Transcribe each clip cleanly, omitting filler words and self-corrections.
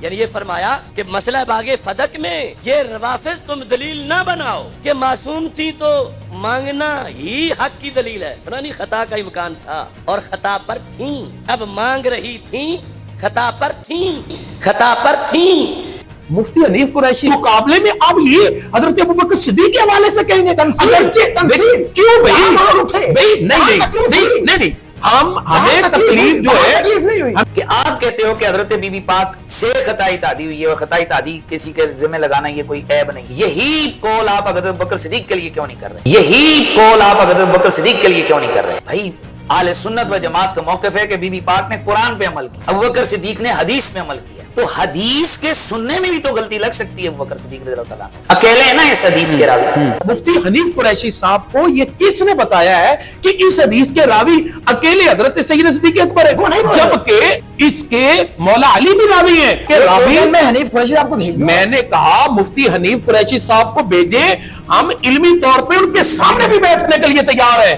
یعنی یہ فرمایا کہ مسئلہ باغ فدق میں یہ روافض تم دلیل نہ بناؤ کہ معصوم تھی تو مانگنا ہی حق کی دلیل ہے. نہیں، خطا کا امکان تھا اور خطا پر تھیں، اب مانگ رہی تھیں، خطا پر تھیں، خطا پر تھیں. مفتی حنیف قریشی مقابلے میں اب یہ حضرت ابوبکر صدیق کے حوالے سے کہیں گے کیوں نہیں ہمیں تکلیف جو ہے کہ آپ کہتے ہو کہ حضرت بی بی پاک سے خطائی تعدی ہوئی ہے اور خطائی تعدی کسی کے ذمہ لگانا یہ کوئی عیب نہیں. یہی قول آپ حضرت ابوبکر صدیق کے لیے کیوں نہیں کر رہے؟ یہی قول آپ حضرت ابوبکر صدیق کے لیے کیوں نہیں کر رہے؟ بھائی اہل سنت و جماعت کا موقف ہے کہ بی بی پاک نے قرآن پہ عمل کیا، ابوبکر صدیق نے حدیث پہ عمل کیا. تو حدیث کے سننے میں بھی تو غلطی لگ سکتی ہے. ابوبکر صدیق رضی اللہ تعالیٰ اکیلے ہیں نا اس حدیث کے راوی. مفتی حنیف قریشی صاحب کو یہ کس نے بتایا ہے کہ اس حدیث کے راوی اکیلے حضرت سیدنا صدیق اکبر ہے، جبکہ اس کے مولا علی بھی راوی ہیں کہ راوی میں حنیف قریشی صاحب کو بھیج دوں. میں نے کہا مفتی حنیف قریشی صاحب کو بھیجیں، ہم علمی طور پہ ان کے سامنے بھی بیٹھنے کے لیے تیار ہیں.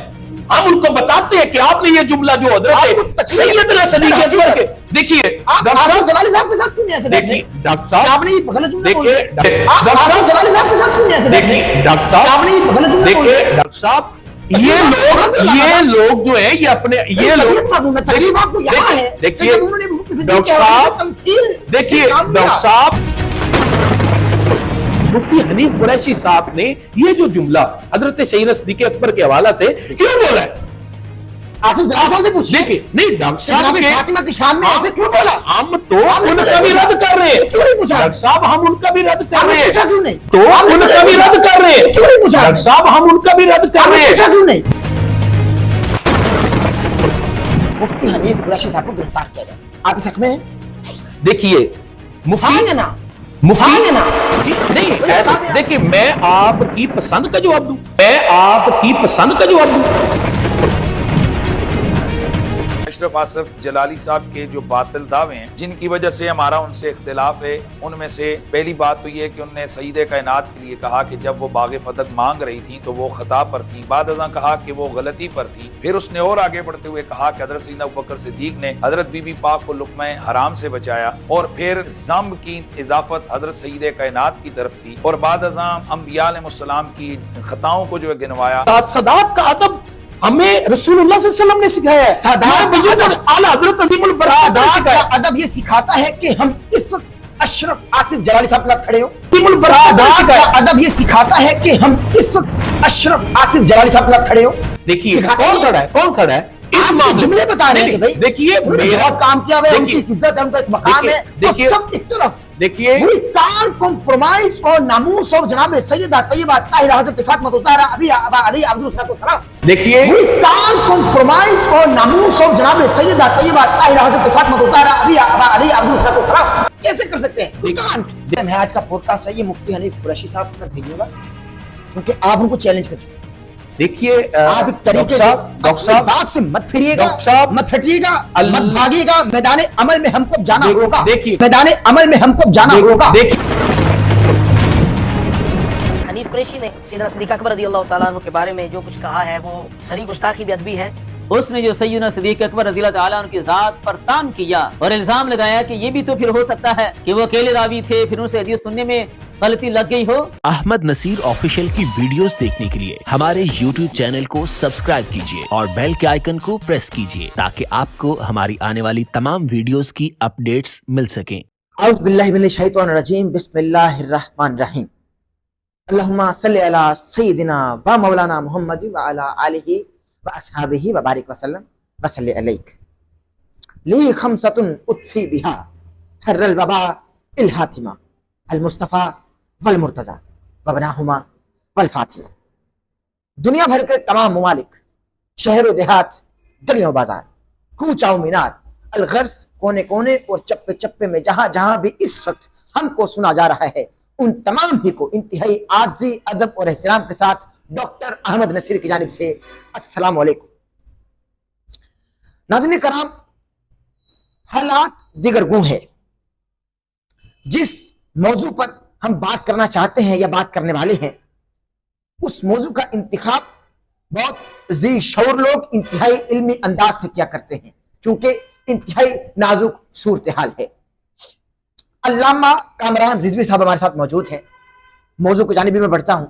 ہم ان کو بتاتے ہیں کہ آپ نے یہ جملہ جو حضرت سیدنا صدیق اکبر کے دیکھیے ڈاکٹر صاحب جلالی صاحب کے ساتھ کیوں نہیں ایسے بیٹھے؟ دیکھیے ڈاکٹر صاحب آپ نے یہ غلط جملہ بول دیکھیے ڈاکٹر صاحب جلالی صاحب کے ساتھ کیوں نہیں ایسے بیٹھے؟ دیکھیے ڈاکٹر صاحب آپ نے یہ غلط جملہ بول دیکھیے ڈاکٹر صاحب یہ لوگ جو ہیں یہ اپنے یہ لوگ تکلیف آپ کو یہاں ہے دیکھیے ڈاکٹر صاحب دیکھیے ڈاکٹر صاحب مفتی حنیف قریشی صاحب نے یہ جو جملہ حضرت سیدنا صدیق اکبر کے حوالہ سے کیوں بولا ہے؟ آصف جلال صاحب سے پوچھیے. دیکھیے نہیں ڈاکٹر صاحب فاطمہ کی شان میں ایسے کیوں بولا؟ ہم تو ان کا بھی رد کر رہے ہیں. کیوں نہیں پوچھا؟ ڈاکٹر صاحب ہم ان کا بھی رد کر رہے ہیں. کیوں نہیں؟ تو ان کا بھی رد کر رہے ہیں. کیوں نہیں پوچھا؟ ڈاکٹر صاحب ہم ان کا بھی رد کر رہے ہیں. پوچھا کیوں نہیں؟ مفتی حنیف قریشی صاحب کو گرفتار کیا جائے، آپ اس حق میں ہیں؟ دیکھیے مفتی نا مفتی نہیں دیکھیے میں آپ کی پسند کا جواب دوں، میں آپ کی پسند کا جواب دوں. اشرف آصف جلالی صاحب کے جو باطل دعوے ہیں جن کی وجہ سے ہمارا ان سے اختلاف ہے، ان میں سے پہلی بات تو یہ ہے کہ انہوں نے سید کائنات کے لیے کہا کہ جب وہ باغ فدق مانگ رہی تھیں تو وہ خطا پر تھیں، بعد ازاں کہا کہ وہ غلطی پر تھیں. پھر اس نے اور آگے بڑھتے ہوئے کہا کہ حضرت سیدنا ابوبکر صدیق نے حضرت بی بی پاک کو لقمہ حرام سے بچایا، اور پھر ذم کی اضافت حضرت سید کائنات کی طرف کی، اور بعد ازاں انبیاء علیہ السلام کی خطاؤں کو جو ہے گنوایا. صداقت کا ادب ہمیں رسول اللہ صلی اللہ علیہ وسلم نے سکھایا ہے. صداقت کا ادب یہ سکھاتا ہے کہ ہم اس وقت اشرف آصف جلالی صاحب کے ساتھ کھڑے ہو. صداقت کا ادب یہ سکھاتا ہے کہ ہم اس وقت اشرف آصف جلالی صاحب کے ساتھ کھڑے ہو. دیکھیے کون کھڑا ہے اس معاملے جملے بتا رہے ہیں کہ بھائی دیکھیے بہت کام کیا ہوا ہے، ان کی عزت ہے، ان کا ایک مقام ہے، دیکھیے سب ایک طرف دیکھیے وی کان کمپرومائز اور ناموس اور جناب سیدہ طیبہ طاہرہ حضرت فاطمہ الزہرا ابی ابا علی افضل الصلوۃ دیکھیے وی کان کمپرومائز اور ناموس اور جناب سیدہ طیبہ طاہرہ حضرت فاطمہ الزہرا ابی ابا علی افضل الصلوۃ کیسے کر سکتے ہیں؟ We can't. میں آج کا پوڈ کاسٹ ہے یہ مفتی حنیف قریشی صاحب کو میں بھیجوں گا کیونکہ آپ ان کو چیلنج کر چکے ہیں. دیکھیے آپ ایک طریقے سے اپنی بات سے مت پھریے گا، مت ہٹیے گا، مت بھاگیے گا. میدان عمل میں ہم کو جانا ہوگا، میدان عمل میں ہم کو جانا ہوگا. حنیف قریشی نے سیدنا صدیق اکبر رضی اللہ تعالیٰ عنہ کے بارے میں جو کچھ کہا ہے وہ صریح گستاخی بے ادبی ہے. اس نے جو سیدنا صدیق اکبر رضی اللہ تعالیٰ عنہ کی ذات پر تان کیا اور الزام لگایا کہ یہ بھی تو پھر ہو سکتا ہے کہ وہ اکیلے راوی تھے، پھر ان سے حدیث سننے میں غلطی لگ گئی ہو. احمد نصیر آفیشیل کی ویڈیوز دیکھنے کے لیے ہمارے یوٹیوب چینل کو سبسکرائب کیجیے اور بیل کے آئیکن کو پریس کیجیے تاکہ آپ کو ہماری آنے والی تمام ویڈیوز کی اپڈیٹس مل سکیں. اعوذ باللہ من الشیطان الرجیم، بسم اللہ الرحمن الرحیم. اللہم صلی علی سیدنا و مولانا محمد وعلی آلہ و اصحابہ وبارک وسلم وصلی علیک. لی خمسۃ اطفی بہا حر الوباء الحاتمہ المصطفیٰ والمرتضی وبناہما والفاطمہ. دنیا بھر کے تمام ممالک، شہر و دیہات، گلیوں بازار، کوچہ و مینار، الغرض کونے کونے اور چپے چپے میں جہاں جہاں بھی اس وقت ہم کو سنا جا رہا ہے، ان تمام ہی کو انتہائی عاجزی، ادب اور احترام کے ساتھ ڈاکٹر احمد نصیر کی جانب سے السلام علیکم. ناظرین کرام، حالات دیگر گوں ہے. جس موضوع پر ہم بات کرنا چاہتے ہیں یا بات کرنے والے ہیں، اس موضوع کا انتخاب بہت ذی شعور لوگ انتہائی علمی انداز سے کیا کرتے ہیں، چونکہ انتہائی نازک صورتحال ہے. علامہ کامران رضوی صاحب ہمارے ساتھ موجود ہیں. موضوع کو جانب میں بڑھتا ہوں.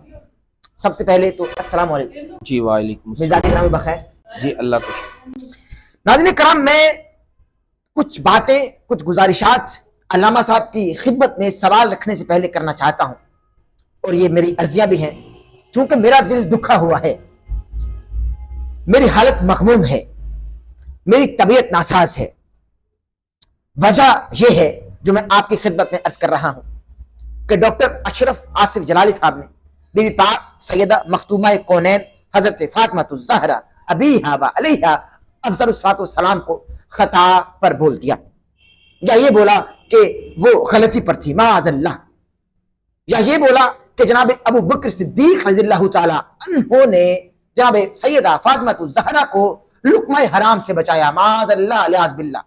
سب سے پہلے تو السلام علیکم. جی وعلیکم مزاج کرام بخیر. جی اللہ کا شکر. ناظرین کرام، میں کچھ باتیں، کچھ گزارشات علامہ صاحب کی خدمت میں سوال رکھنے سے پہلے کرنا چاہتا ہوں، اور یہ میری عرضیاں بھی ہیں. چونکہ میرا دل دکھا ہوا ہے، میری حالت مغموم ہے، میری طبیعت ناساز ہے. وجہ یہ ہے جو میں آپ کی خدمت میں عرض کر رہا ہوں کہ ڈاکٹر اشرف آصف جلالی صاحب نے بی بی پاک سیدہ مختومہ کونین حضرت فاطمہ الزہرا ابیہا و علیہا افضل الصلاۃ والسلام کو خطا پر بول دیا، یا یہ بولا کہ وہ غلطی پر تھی معاذ اللہ، یا یہ بولا کہ جناب ابو بکر صدیق رضی اللہ تعالی عنہ نے جناب سیدہ فاطمہ الزہرا کو لقمہ حرام سے بچایا معاذ اللہ الیاذ باللہ،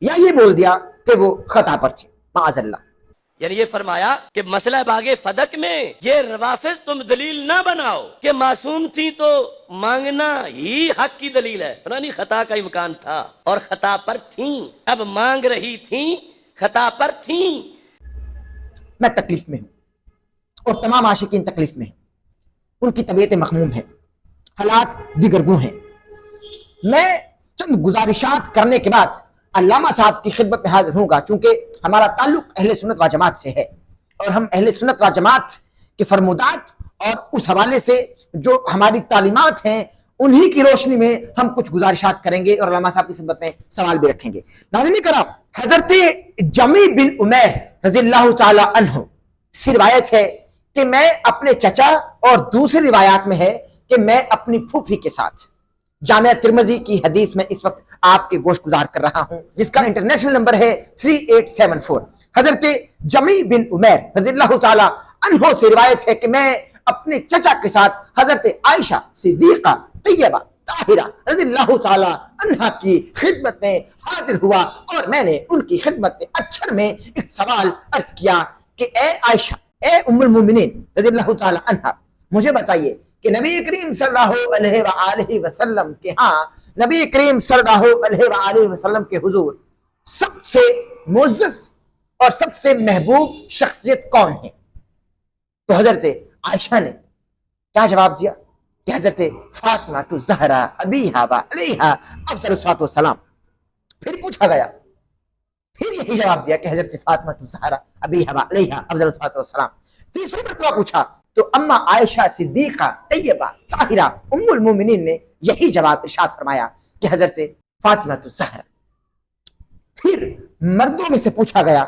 یا یہ بول دیا کہ وہ خطا پر تھی معاذ اللہ. یعنی یہ فرمایا کہ مسئلہ باغ فدق میں یہ روافظ تم دلیل نہ بناؤ کہ معصوم تھی تو مانگنا ہی حق کی دلیل ہے. فلانی خطا کا امکان تھا اور خطا پر تھیں، اب مانگ رہی تھیں، خطا پر تھیں. میں تکلیف میں ہوں اور تمام عاشقین تکلیف میں ہیں، ان کی طبیعت مخموم ہے، حالات دیگرگوں ہیں. میں چند گزارشات کرنے کے بعد علامہ صاحب کی خدمت میں حاضر ہوں گا، چونکہ ہمارا تعلق اہل سنت و جماعت سے ہے، اور ہم اہل سنت و جماعت کے فرمودات اور اس حوالے سے جو ہماری تعلیمات ہیں انہی کی روشنی میں ہم کچھ گزارشات کریں گے اور علامہ صاحب کی خدمت میں سوال بھی رکھیں گے. ناظرین کرام، حضرت جمی بن عمیر رضی اللہ تعالی عنہ سے روایت ہے کہ میں اپنے چچا، اور دوسری روایات میں ہے کہ میں اپنی پھوپھی کے ساتھ جامعہ ترمذی کی حدیث میں اس وقت آپ کے گوش گزار کر رہا ہوں، جس کا انٹرنیشنل نمبر ہے 3874. حضرت جمی بن عمیر رضی اللہ تعالی عنہ سے روایت ہے کہ میں اپنے چچا کے ساتھ حضرت عائشہ صدیقہ طیبہ طاہرہ رضی اللہ تعالی عنہ کی خدمت میں حاضر ہوا، اور میں نے ان کی خدمت میں اچھر میں ایک سوال عرض کیا کہ اے عائشہ، اے ام المومنین رضی اللہ تعالی عنہ، مجھے بتائیے کہ نبی کریم صلی اللہ علیہ وآلہ وسلم کے ہاں، نبی کریم صلی اللہ علیہ وآلہ وسلم کے حضور سب سے معزز اور سب سے محبوب شخصیت کون ہے؟ تو حضرت عائشہ نے کیا جواب دیا کہ حضرت فاطمہ الزہرا ابیہا و علیہا افضل الصلاۃ والسلام. پھر پوچھا گیا، پھر یہی جواب دیا کہ حضرت فاطمہ الزہرا ابیہا و علیہا افضل الصلاۃ والسلام. تیسری مرتبہ پوچھا تو اما عائشہ صدیقہ طیبہ طاہرہ ام المومنین نے یہی جواب ارشاد فرمایا کہ حضرت فاطمہ الزہرا. پھر مردوں میں سے پوچھا گیا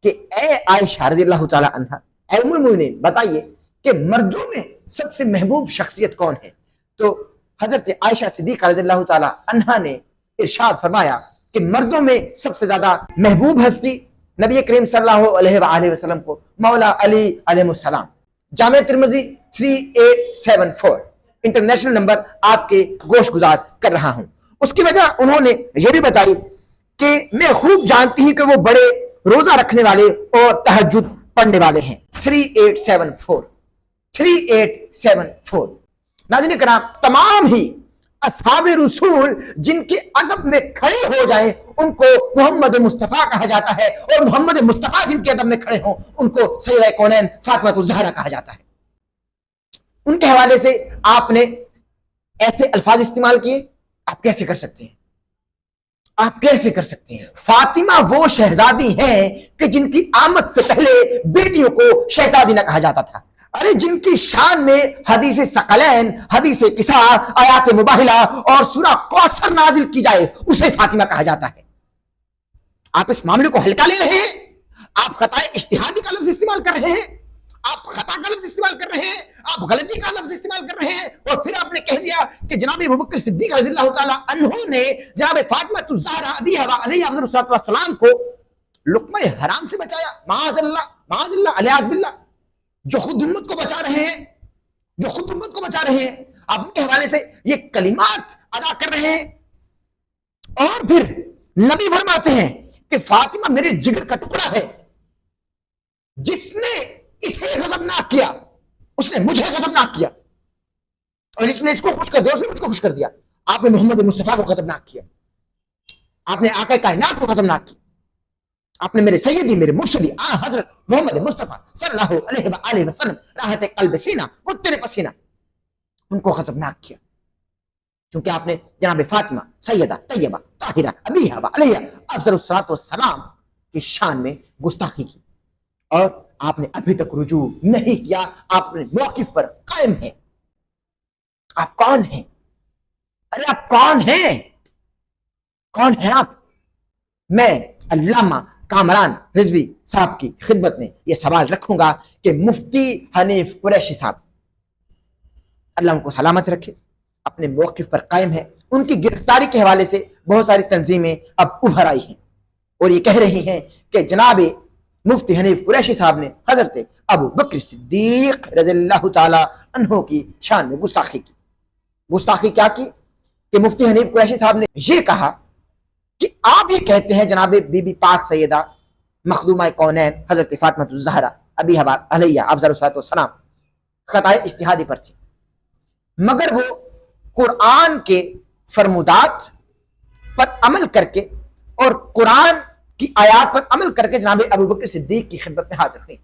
کہ اے عائشہ رضی اللہ تعالی عنہ، اے ام المومنین، بتائیے کہ مردوں میں سب سے محبوب شخصیت کون ہے؟ تو حضرت عائشہ صدیقہ رضی اللہ تعالی عنہ نے ارشاد فرمایا کہ مردوں میں سب سے زیادہ محبوب ہستی نبی کریم صلی اللہ علیہ وآلہ وسلم کو مولا علی علیہ السلام. جامعہ ترمذی 3874 انٹرنیشنل نمبر آپ کے گوش گزار کر رہا ہوں. اس کی وجہ انہوں نے یہ بھی بتائی کہ میں خوب جانتی ہوں کہ وہ بڑے روزہ رکھنے والے اور تہجد پڑھنے والے ہیں. 3874. ناظرین کرام، تمام ہی اصحاب رسول جن کے ادب میں کھڑے ہو جائیں ان کو محمد مصطفیٰ کہا جاتا ہے، اور محمد مصطفیٰ جن کے ادب میں کھڑے ہوں ان کو سیدہ کونین فاطمہ الزہرا کہا جاتا ہے. ان کے حوالے سے آپ نے ایسے الفاظ استعمال کیے، آپ کیسے کر سکتے ہیں؟ آپ کیسے کر سکتے ہیں؟ فاطمہ وہ شہزادی ہیں کہ جن کی آمد سے پہلے بیٹیوں کو شہزادی نہ کہا جاتا تھا. ارے جن کی شان میں حدیث ثقلین، حدیث کسا، آیات مباہلہ اور سورہ کوثر نازل کی جائے اسے فاطمہ کہا جاتا ہے. آپ اس معاملے کو ہلکا لے رہے ہیں، آپ خطا اجتہادی کا لفظ استعمال کر رہے ہیں، آپ خطا کا لفظ استعمال کر رہے ہیں، آپ غلطی کا لفظ استعمال کر رہے ہیں، اور پھر آپ نے کہہ دیا کہ جناب ابوبکر صدیق رضی اللہ تعالی عنہ نے جناب فاطمہ الزہرا ابیہا و علیہا افضل الصلاۃ والسلام کو لقمہ حرام سے بچایا. معاذ اللہ، معاذ اللہ، الیاذ باللہ. جو خود امت کو بچا رہے ہیں، جو خود امت کو بچا رہے ہیں، آپ ان کے حوالے سے یہ کلمات ادا کر رہے ہیں. اور پھر نبی فرماتے ہیں کہ فاطمہ میرے جگر کا ٹکڑا ہے، جس نے اسے غضبناک کیا اس نے مجھے غضبناک کیا، اور جس نے اس کو خوش کر دیا اس نے مجھ کو خوش کر دیا. آپ نے محمد مصطفیٰ کو غضبناک کیا، آپ نے آقا کائنات کو غضبناک کیا. आपने मेरे सैयदी, मेरे मुर्शिदी आ हजरत मोहम्मद मुस्तफ़ा सल्लल्लाहु अलैहि वसल्लम राहत कल्ब सीना मुत्तर पसीना, उनको गज़बनाक किया, क्योंकि आपने जनाब फातिमा सैयदा तैयबा ताहिरा अबीहा व अलैहा अफ़ज़लुस्सलातो वस्सलाम की शान में गुस्ताखी की, और आपने अभी तक रुजू नहीं किया, आप अपने मौक़िफ़ पर कायम हैं। आप कौन हैं? अरे आप कौन हैं? कौन हैं आप? मैं अल्लामा कामरान रिजवी साहब की खिदमत में यह सवाल रखूंगा कि मुफ्ती हनीफ कुरैशी साहब, अल्लाह उनको सलामत रखे, अपने मौक़िफ़ पर कायम है। उनकी गिरफ्तारी के हवाले से बहुत सारी तंजीमें अब उभर आई हैं और ये कह रही हैं कि जनाब मुफ्ती हनीफ कुरैशी साहब ने हजरत अबू बकर सिद्दीक रज़ियल्लाहु ताला अन्हु की शान में गुस्ताखी की। गुस्ताखी क्या की कि मुफ्ती हनीफ कुरैशी साहब ने यह कहा कि आप ये कहते हैं जनाब बीबी पाक सैयदा मखदूमा कौनैन हजरत फातिमा ज़हरा अबीहा अलैहा अफ़ज़लुस्सलातो वस्सलाम खताए इज्तिहादी पर थी, मगर वो कुरान के फरमुदात पर अमल करके और कुरान की आयात पर अमल करके जनाब अबू बकर सिद्दीक की खिदमत में हाजिर हुई।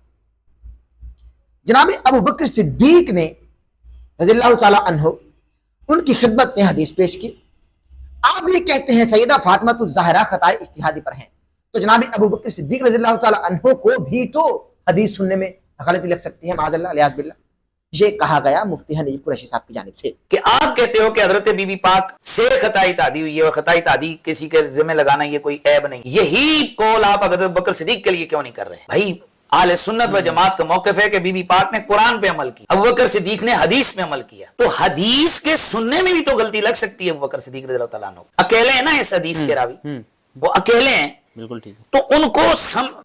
जनाब अबू बकर सिद्दीक ने रज़ियल्लाहु ताला अन्हु उनकी खिदमत में हदीस पेश की। आप ये कहते हैं सैयदा फातिमा ज़हरा खताए इज्तिहादी पर हैं, तो जनाब अबू बकर सिद्दीक रज़ियल्लाहु ताला अन्हु को भी तो हदीस सुनने में गलती लग सकती है, माज़अल्लाह लियाज़ बिल्लाह। ये कहा गया मुफ्ती हनीफ कुरैशी साहब की जानिब से कि आप कहते हो कि हजरत बीबी पाक से खताई तादी हुई है और खताई तादी किसी के जिम्मे लगाना ये कोई ऐब नहीं। यही कौल आप हजरत बकर सिद्दीक के लिए क्यों नहीं कर रहे? भाई आले सुन्नत व जमात का मौक़िफ़ है कि बीबी पाक ने कुरान पे अमल किया, अबू बकर सिद्दीक ने हदीस में अमल किया, तो हदीस के सुनने में भी तो गलती लग सकती है। अबू बकर सिद्दीक रज़ियल्लाहु ताला अन्हु अकेले हैं ना इस हदीस के रावी, वो अकेले हैं, बिल्कुल ठीक है। तो उनको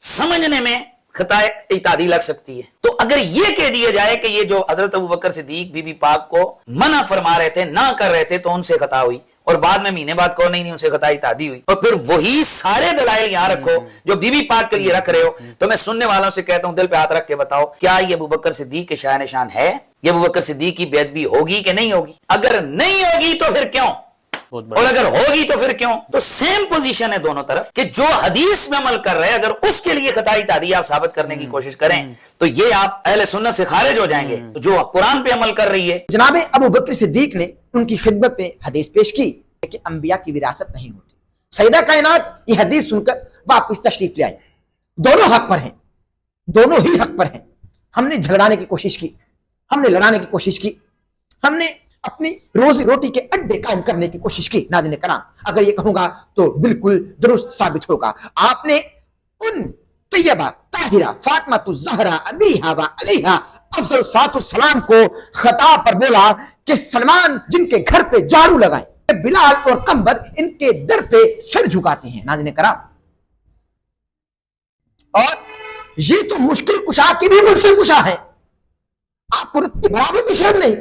समझने में खताए इतादी लग सकती है। तो अगर ये कह दिया जाए कि ये जो हजरत अबू बकर सिद्दीक बीबी पाक को मना फरमा रहे थे, ना कर रहे थे, तो उनसे खता हुई, और बाद में महीने बाद कहो नहीं उनसे खता इतादी हुई, और फिर वही सारे दलाइल यहां रखो जो बीबी पाक के लिए रख रहे हो, तो मैं सुनने वालों से कहता हूं दिल पे हाथ रख के बताओ, क्या ये अबू बकर सिद्दीक के शान निशान है? ये अबू बकर सिद्दीक की बेअदबी होगी कि नहीं होगी? अगर नहीं होगी तो फिर क्यों, और अगर होगी तो फिर क्यों? तो सेम पोजीशन है दोनों तरफ कि जो हदीस में अमल कर रहे हैं, अगर उसके लिए खताई तादी आप साबित करने की कोशिश करें तो ये आप अहले सुन्नत से खारिज हो जाएंगे। तो जो कुरान पे अमल कर रही है, जनाब अबू बकर सिद्दीक ने उनकी खिदमत में हदीस पेश की कि अंबिया की विरासत नहीं होती। सैयदा कायनात ये हदीस सुनकर वापस तशरीफ ले आई। दोनों हक पर हैं, दोनों ही हक पर हैं। हमने झगड़ाने की कोशिश की, हमने लड़ाने की कोशिश की, हमने अपनी रोजी रोटी के अड्डे कायम करने की कोशिश की। नाज़रीन कराम, अगर ये कहूंगा तो बिल्कुल दुरुस्त साबित होगा। आपने उन तैयबा ताहिरा फातिमा ज़हरा अबीहा व अलैहा अफ़ज़लुस्सलातो वस्सलाम को खता पर बोला कि सलमान जिनके घर पे झाड़ू लगाए, बिलाल और कंबर इनके दर पे सर झुकाते हैं। नाज़रीन कराम, और ये तो मुश्किल कुशा की भी मुश्किल कुशा है, आपको बराबर भी शर्म नहीं।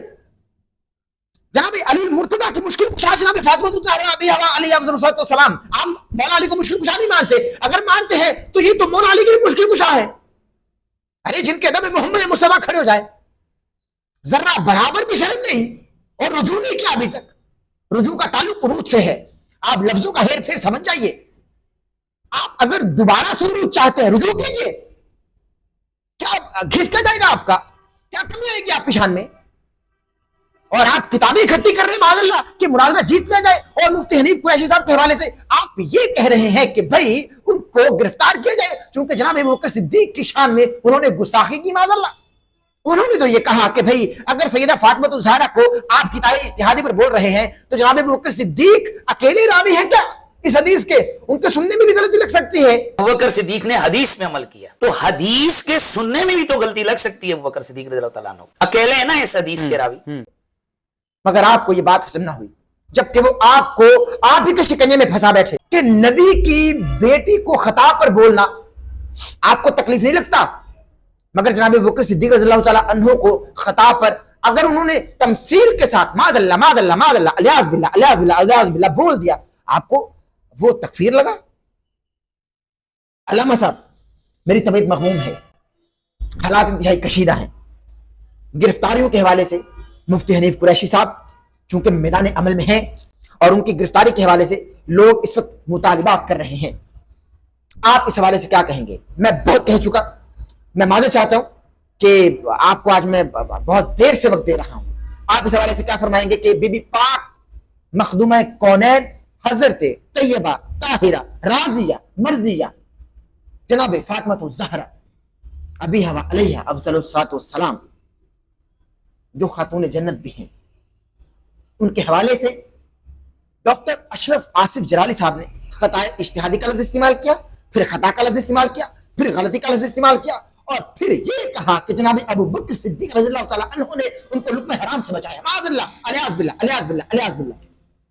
जनाब अली मुर्तजा की मुश्किल कुशा जनाब फातिमा ज़हरा अबीहा व अलैहा अफ़ज़लुस्सलातो वस्सलाम। हम मौला अली को मुश्किल कुशा नहीं मानते, अगर मानते हैं तो ये तो मौला अली की भी मुश्किल कुशा है। अरे जिनके दम में मोहम्मद मुस्तफा खड़े हो जाए, जरा बराबर भी शर्म नहीं, और रुजू नहीं किया अभी तक। रुजू का ताल्लुक रूद से है, आप लफ्जों का हेर फेर समझ जाइए। आप अगर दोबारा से रूज चाहते हैं, रुजू कीजिए, क्या घिसका जाएगा आपका? क्या कमी आएगी आपकी शान में? और आप किताबें इकट्ठी कर रहे हैं माज़अल्लाह कि मुनाज़रा जीत ना जाए, और मुफ्ती हनीफ कुरैशी साहब के हवाले से आप ये कह रहे हैं कि भाई उनको गिरफ्तार किया जाए, क्योंकि जनाब अबू बकर सिद्दीक की शान में उन्होंने गुस्ताखी की। माज़अल्लाह, उन्होंने तो ये कहा कि भाई अगर सैयदा फातिमा ज़हरा को आप खताए इज्तिहादी पर बोल रहे हैं, तो जनाब अबू बकर सिद्दीक अकेले रावी हैं क्या इस हदीस के? उनके सुनने में भी गलती लग सकती है। अबू बकर सिद्दीक ने हदीस में अमल किया, तो हदीस के सुनने में भी तो गलती लग सकती है। अबू बकर सिद्दीक रज़ियल्लाहु ताला अन्हु अकेले है ना इस हदीस के रावी। मगर आपको ये बात हजम ना हुई, जबकि वो आपको आप ही के शिकंजे में फंसा बैठे कि नबी की बेटी को खता पर बोलना आपको तकलीफ नहीं लगता, मगर जनाब अबू बकर सिद्दीक रज़ियल्लाहु ताला अन्हु को खता पर अगर उन्होंने तमसील के साथ माज़अल्लाह माज़अल्लाह माज़अल्लाह अलियाज़ बिल्लाह अलियाज़ बिल्लाह अलियाज़ बिल्लाह बोल दिया, आपको वो तकफीर लगा। अल्लामा साहब, मेरी तबीयत मग़मूम है, हालात इंतहाई कशीदा हैं। गिरफ्तारियों के हवाले से मुफ्ती हनीफ कुरैशी साहब चूंकि मैदान अमल में हैं, और उनकी गिरफ्तारी के हवाले से लोग इस वक्त मुतालिबात कर रहे हैं। آپ اس حوالے سے کیا کہیں گے؟ میں بہت کہہ چکا، میں معذرت چاہتا ہوں کہ آپ کو آج میں بہت دیر سے وقت دے رہا ہوں. آپ اس حوالے سے کیا فرمائیں گے کہ بی بی پاک مخدومہ کونین حضرت طیبہ طاہرہ راضیہ مرضیہ جناب فاطمہ الزہرا ابیہا و علیہا افضل الصلاۃ والسلام، جو خاتون جنت بھی ہیں، ان کے حوالے سے ڈاکٹر اشرف آصف جلالی صاحب نے خطا اجتہادی کا لفظ استعمال کیا، پھر خطا کا لفظ استعمال کیا، پھر غلطی کا لفظ استعمال کیا، اور پھر یہ کہا کہ جناب ابو بکر صدیق رضی اللہ تعالیٰ عنہ نے ان کو لقمہ حرام سے بچایا. معاذ اللہ، الیاذ باللہ، الیاذ باللہ، الیاذ باللہ.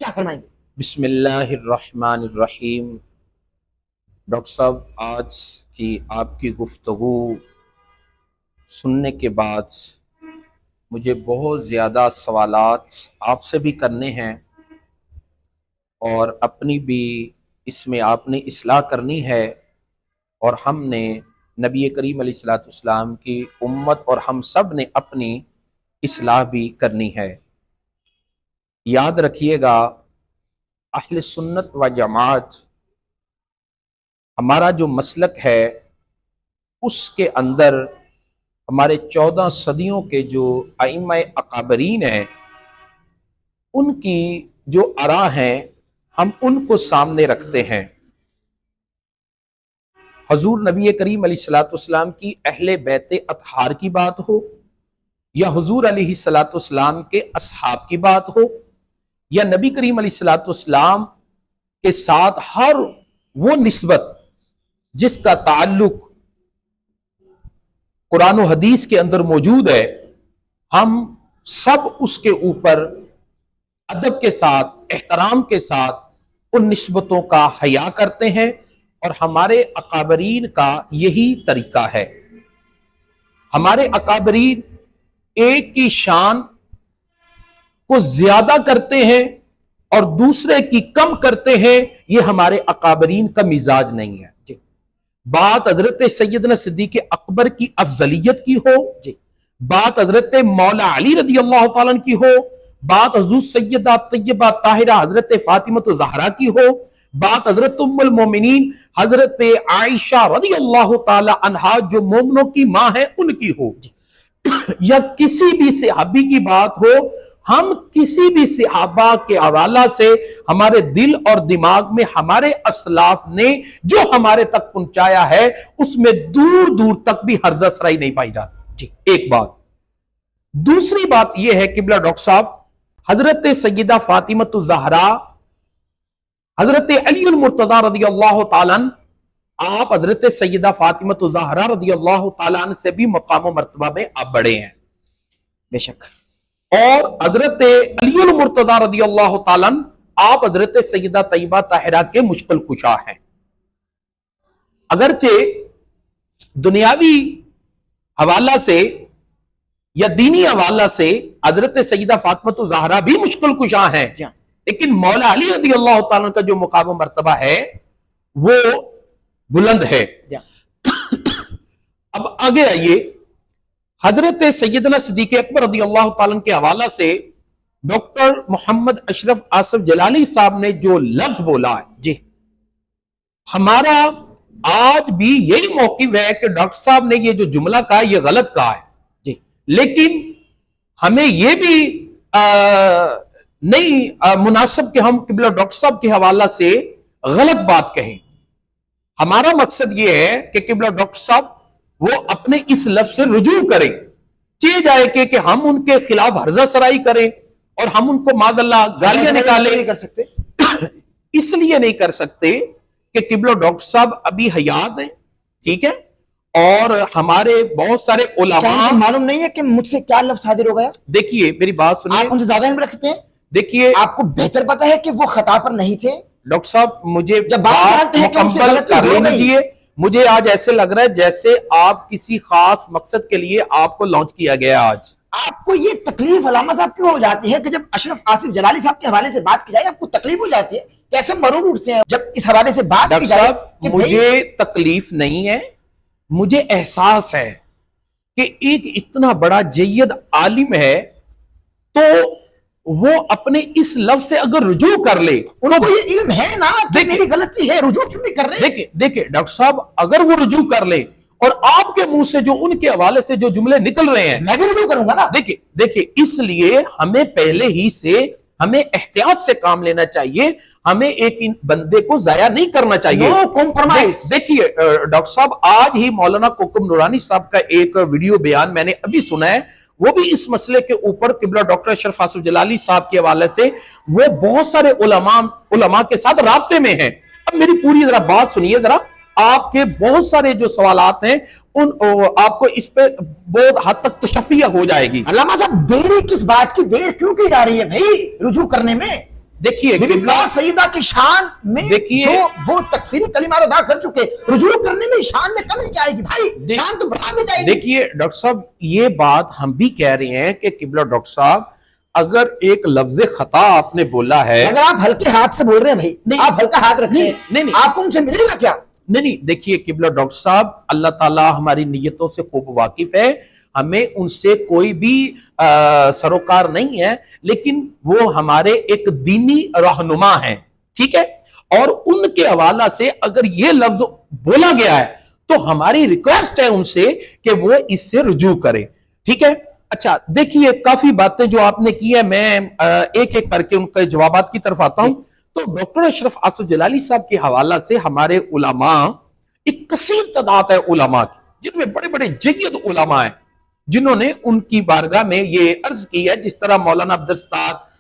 کیا فرمائیں گے؟ بسم اللہ الرحمن الرحیم. ڈاکٹر صاحب، آج کی آپ کی گفتگو سننے کے بعد مجھے بہت زیادہ سوالات آپ سے بھی کرنے ہیں اور اپنی بھی اس میں آپ نے اصلاح کرنی ہے، اور ہم نے نبی کریم علیہ الصلوۃ والسلام کی امت اور ہم سب نے اپنی اصلاح بھی کرنی ہے. یاد رکھیے گا، اہل سنت و جماعت ہمارا جو مسلک ہے، اس کے اندر ہمارے 14 صدیوں کے جو ائمہ اکابرین ہیں، ان کی جو آراء ہیں ہم ان کو سامنے رکھتے ہیں. حضور نبی کریم علیہ الصلوۃ والسلام کی اہل بیت اطہار کی بات ہو، یا حضور علیہ الصلوۃ والسلام کے اصحاب کی بات ہو، یا نبی کریم علیہ الصلوۃ والسلام کے ساتھ ہر وہ نسبت جس کا تعلق قرآن و حدیث کے اندر موجود ہے، ہم سب اس کے اوپر ادب کے ساتھ، احترام کے ساتھ ان نسبتوں کا حیا کرتے ہیں، اور ہمارے اکابرین کا یہی طریقہ ہے. ہمارے اکابرین ایک کی شان کو زیادہ کرتے ہیں اور دوسرے کی کم کرتے ہیں، یہ ہمارے اکابرین کا مزاج نہیں ہے. بات حضرت سیدنا صدیق اکبر کی افضلیت کی ہو، بات حضرت مولا علی رضی اللہ تعالیٰ عنہ کی ہو، بات حضور سیدہ طیبہ طاہرہ حضرت فاطمہ الزہرا کی ہو، بات حضرت ام المومنین حضرت عائشہ رضی اللہ تعالی عنہا جو مومنوں کی ماں ہے ان کی ہو، یا کسی بھی صحابی کی بات ہو، ہم کسی بھی صحابہ کے حوالہ سے ہمارے دل اور دماغ میں ہمارے اسلاف نے جو ہمارے تک پہنچایا ہے اس میں دور دور تک بھی ہرزہ سرائی نہیں پائی جاتی. ایک بات. دوسری بات یہ ہے قبلہ ڈاکٹر صاحب، حضرت سیدہ فاطمہ الزہرا، حضرت علی المرتضی رضی اللہ تعالیٰ عنہ، آپ حضرت سیدہ فاطمہ الزہرا رضی اللہ تعالیٰ عنہ سے بھی مقام و مرتبہ میں آپ بڑے ہیں بے شک، اور حضرت علی المرتضی رضی اللہ تعالیٰ عنہ آپ حضرت سیدہ طیبہ طاہرہ کے مشکل کشا ہیں. اگرچہ دنیاوی حوالہ سے یا دینی حوالہ سے حضرت سیدہ فاطمہ الزہرا بھی مشکل کشا ہیں، لیکن مولا علی رضی اللہ تعالیٰ کا جو مقام و مرتبہ ہے وہ بلند ہے. اب آگے آئیے، حضرت سیدنا صدیق اکبر رضی اللہ تعالیٰ کے حوالہ سے ڈاکٹر محمد اشرف آصف جلالی صاحب نے جو لفظ بولا ہے، ہمارا آج بھی یہی موقف ہے کہ ڈاکٹر صاحب نے یہ جو جملہ کہا یہ غلط کہا ہے، لیکن ہمیں یہ بھی نہیں مناسب کہ ہم قبلہ ڈاکٹر صاحب کے حوالہ سے غلط بات کہیں. ہمارا مقصد یہ ہے کہ قبلہ ڈاکٹر صاحب وہ اپنے اس لفظ سے رجوع کریں، چاہے جائے کہ ہم ان کے خلاف ہرزہ سرائی کریں اور ہم ان کو معاذ اللہ گالیاں نکالیں. نہیں کر سکتے، اس لیے نہیں کر سکتے کہ قبلہ ڈاکٹر صاحب ابھی حیات ہیں، ٹھیک ہے، اور ہمارے بہت سارے علماء، معلوم نہیں ہے کہ مجھ سے کیا لفظ صادر ہو گیا. دیکھیے میری بات سنیے، آپ ان سے زیادہ علم رکھتے ہیں، دیکھیے آپ کو بہتر پتا ہے کہ وہ خطا پر نہیں تھے. ڈاکٹر صاحب مجھے جب بات کرتے ہیں کہ ان سے مکمل غلطی کر ہو لینا گئی، چاہیے. مجھے آج ایسے لگ رہا ہے جیسے آپ کسی خاص مقصد کے لیے آپ کو لانچ کیا گیا. آج آپ کو یہ تکلیف علامہ صاحب کیوں ہو جاتی ہے کہ جب اشرف آصف جلالی صاحب کے حوالے سے بات کی جائے آپ کو تکلیف ہو جاتی ہے؟ کیسے مرور اٹھتے ہیں جب اس حوالے سے بات کی ڈاکٹر جائے؟ صاحب مجھے تکلیف نہیں ہے، مجھے احساس ہے کہ ایک اتنا بڑا جید عالم ہے تو وہ اپنے اس لفظ سے اگر رجوع کر لے उनको ये इल्म है ना कि मेरी गलती है, रुजू क्यों नहीं कर रहे? देखिए डॉक्टर साहब, अगर वो रुजू कर ले और आपके मुंह से जो उनके हवाले से जो जुमले निकल रहे हैं, मैं भी रुजू करूंगा ना. देखिए इसलिए हमें पहले ही से हमें एहतियात से काम लेना चाहिए, हमें एक इन बंदे को जाया नहीं करना चाहिए. No compromise. देखिए डॉक्टर साहब, आज ही मौलाना कोकम नूरानी साहब का एक वीडियो बयान मैंने अभी सुना है, वो भी इस मसले के ऊपर किबला डॉक्टर अशरफ आसिफ जलाली साहब के हवाले से वो बहुत सारे उलमा के साथ राब्ते में हैं. अब मेरी पूरी जरा बात सुनिए, जरा आपके बहुत सारे जो सवालात हैं उन आपको इस पे बहुत हद तक तशफ़िया हो जाएगी. अल्लामा साहब, देरी किस बात की, देर क्यों की जा रही है भाई रुजू करने में? देखिए किबला सईदा की शान में देखिए, जो वो तकफीरी कलिमात अदा कर चुके, रुजू करने में शान में कमी क्या आएगी भाई? शान तो बढ़ा दी जाएगी. देखिए डॉक्टर साहब, ये बात हम भी कह रहे हैं कि किबला डॉक्टर साहब, अगर एक लफ्ज खता आपने बोला है, अगर आप हल्के हाथ से बोल रहे हैं भाई, नहीं, आप हल्का हाथ रख रहे हैं, नहीं, आपको उनसे मिलेगा क्या? नहीं, देखिए किबला डॉक्टर साहब, अल्लाह ताला हमारी नीयतों से खूब वाकिफ है, हमें उनसे कोई भी सरोकार नहीं है, लेकिन वो हमारे एक दीनी रहनुमा हैं, ठीक है, और उनके हवाला से अगर ये लफ्ज बोला गया है तो हमारी रिक्वेस्ट है उनसे कि वो इससे रुजू करें, ठीक है. अच्छा देखिए, काफी बातें जो आपने की है, मैं एक एक करके उनके जवाबात की तरफ आता हूं. तो डॉक्टर अशरफ आसिफ जलाली साहब के हवाला से हमारे उलमा, एक कसीर तादाद है उलमा की, जिनमें बड़े बड़े जय्यद उलमा हैं, जिन्होंने उनकी बारगाह में ये अर्ज की है, जिस तरह मौलाना अब्दुल